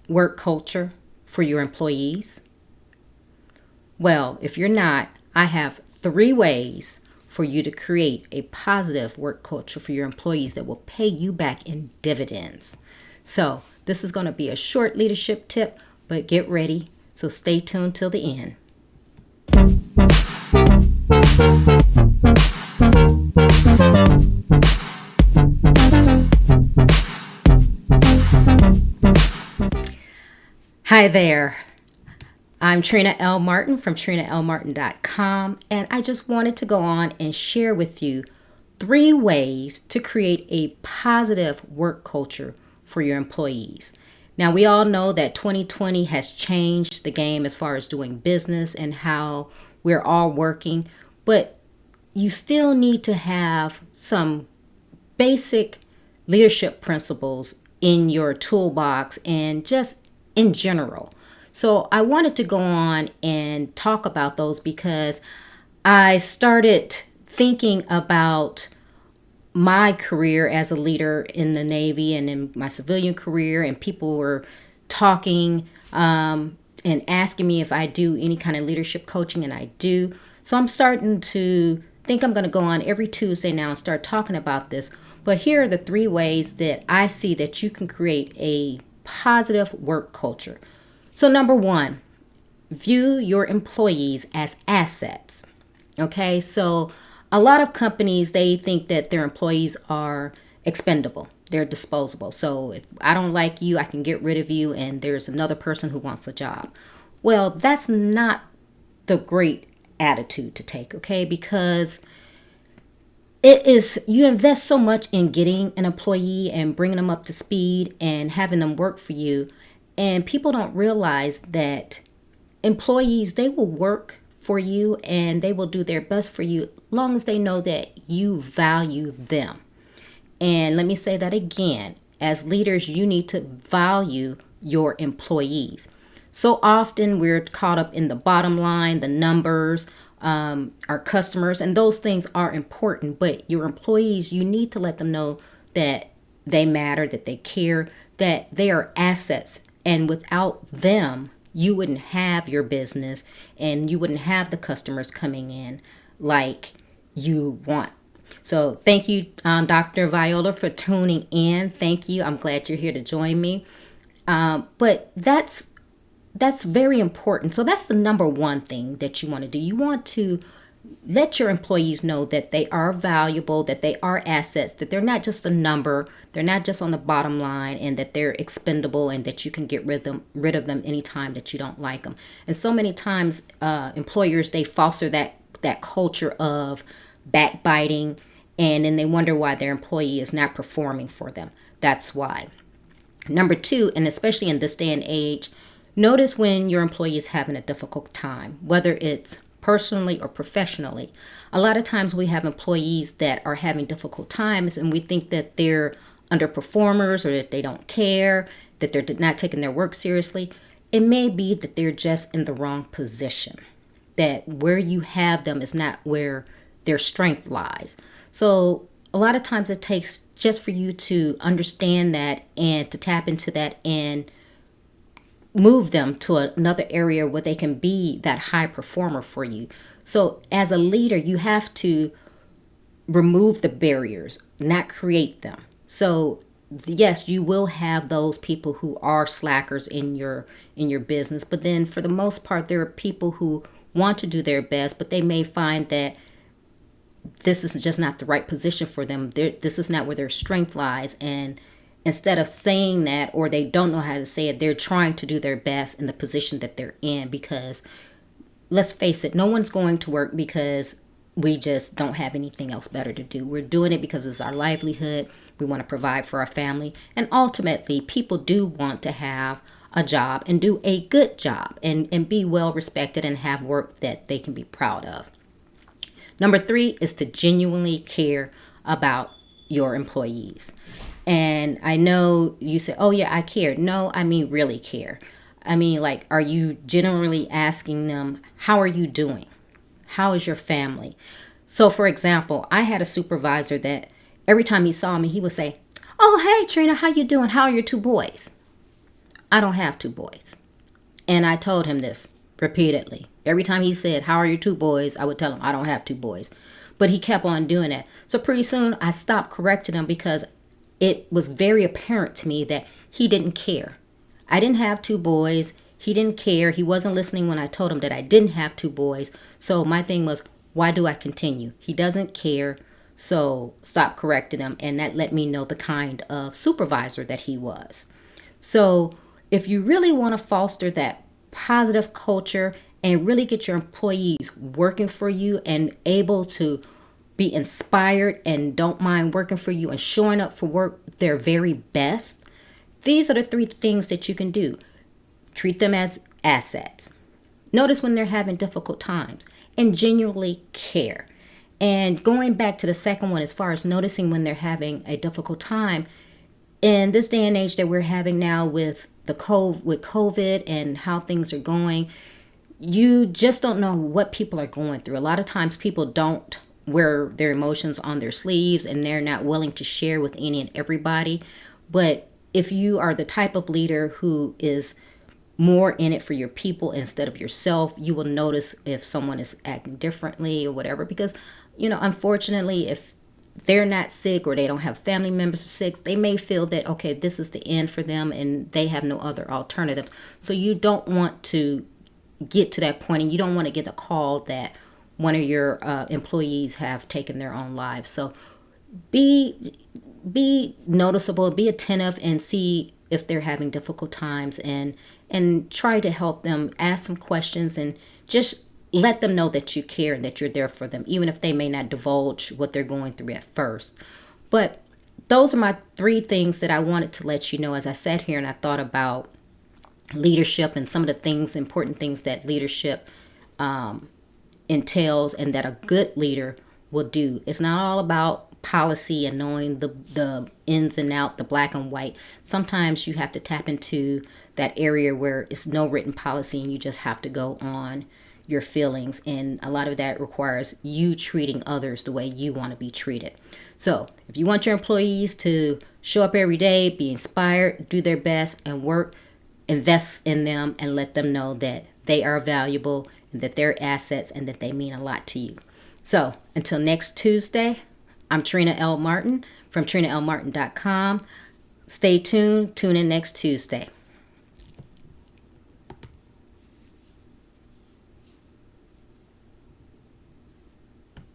work culture for your employees? Well, if you're not, I have 3 ways for you to create a positive work culture for your employees that will pay you back in dividends. So, this is going to be a short leadership tip, but get ready. So, stay tuned till the end. Hi there. I'm Trina L. Martin from trinalmartin.com, and I just wanted to go on and share with you 3 ways to create a positive work culture for your employees. Now, we all know that 2020 has changed the game as far as doing business and how we're all working, but you still need to have some basic leadership principles in your toolbox and just in general. So I wanted to go on and talk about those because I started thinking about my career as a leader in the Navy and in my civilian career, and people were talking and asking me if I do any kind of leadership coaching, and I do. So I'm starting to think I'm going to go on every Tuesday now and start talking about this. But here are the 3 ways that I see that you can create a positive work culture. So number 1, view your employees as assets. Okay, so a lot of companies, they think that their employees are expendable. They're disposable. So if I don't like you, I can get rid of you and there's another person who wants a job. Well, that's not the great attitude to take, okay? Because you invest so much in getting an employee and bringing them up to speed and having them work for you. And people don't realize that employees, they will work for you and they will do their best for you as long as they know that you value them. And let me say that again. As leaders, you need to value your employees. So often we're caught up in the bottom line, the numbers, our customers, and those things are important. But your employees, you need to let them know that they matter, that they care, that they are assets. And without them, you wouldn't have your business and you wouldn't have the customers coming in like you want. So thank you, Dr. Viola, for tuning in. Thank you. I'm glad you're here to join me. But that's very important. So that's the number 1 thing that you want to do. You want to let your employees know that they are valuable, that they are assets, that they're not just a number, they're not just on the bottom line, and that they're expendable and that you can get rid of them anytime that you don't like them. And so many times employers, they foster that culture of backbiting, and then they wonder why their employee is not performing for them. That's why. Number 2, and especially in this day and age, notice when your employee is having a difficult time, whether it's personally or professionally. A lot of times we have employees that are having difficult times and we think that they're underperformers or that they don't care, that they're not taking their work seriously. It may be that they're just in the wrong position, that where you have them is not where their strength lies. So a lot of times it takes just for you to understand that and to tap into that and move them to another area where they can be that high performer for you. So as a leader, you have to remove the barriers, not create them. So yes, you will have those people who are slackers in your business, but then for the most part, there are people who want to do their best, but they may find that this is just not the right position for them. This is not where their strength lies, and instead of saying that, or they don't know how to say it, they're trying to do their best in the position that they're in, because let's face it, no one's going to work because we just don't have anything else better to do. We're doing it because it's our livelihood. We want to provide for our family. And ultimately, people do want to have a job and do a good job and be well respected and have work that they can be proud of. Number 3 is to genuinely care about your employees. And I know you say, oh yeah, I care. No, I mean really care. I mean, like, are you generally asking them, how are you doing? How is your family? So for example, I had a supervisor that every time he saw me, he would say, oh, hey, Trina, how you doing? How are your 2 boys? I don't have two boys. And I told him this repeatedly. Every time he said, how are your two boys? I would tell him, I don't have two boys. But he kept on doing that. So pretty soon I stopped correcting him because it was very apparent to me that he didn't care. I didn't have two boys. He didn't care. He wasn't listening when I told him that I didn't have two boys. So my thing was, why do I continue? He doesn't care. So stop correcting him. And that let me know the kind of supervisor that he was. So if you really want to foster that positive culture and really get your employees working for you and able to be inspired and don't mind working for you and showing up for work their very best, these are the three things that you can do. Treat them as assets. Notice when they're having difficult times and genuinely care. And going back to the second one, as far as noticing when they're having a difficult time, in this day and age that we're having now with COVID and how things are going, you just don't know what people are going through. A lot of times people don't wear their emotions on their sleeves and they're not willing to share with any and everybody. But if you are the type of leader who is more in it for your people instead of yourself, you will notice if someone is acting differently or whatever. Because, unfortunately, if they're not sick or they don't have family members who are sick, they may feel that, okay, this is the end for them and they have no other alternatives. So you don't want to get to that point, and you don't want to get a call that one of your employees have taken their own lives. So be noticeable, be attentive, and see if they're having difficult times, and try to help them. Ask some questions and just let them know that you care and that you're there for them, even if they may not divulge what they're going through at first. But those are my three things that I wanted to let you know as I sat here and I thought about leadership and some of the important things that leadership entails and that a good leader will do. It's not all about policy and knowing the ins and out, the black and white. Sometimes you have to tap into that area where it's no written policy and you just have to go on your feelings, and a lot of that requires you treating others the way you want to be treated. So if you want your employees to show up every day, be inspired, do their best, and work, invest in them and let them know that they are valuable and that they're assets and that they mean a lot to you. So until next Tuesday, I'm Trina L. Martin from trinalmartin.com. Stay tuned. Tune in next Tuesday.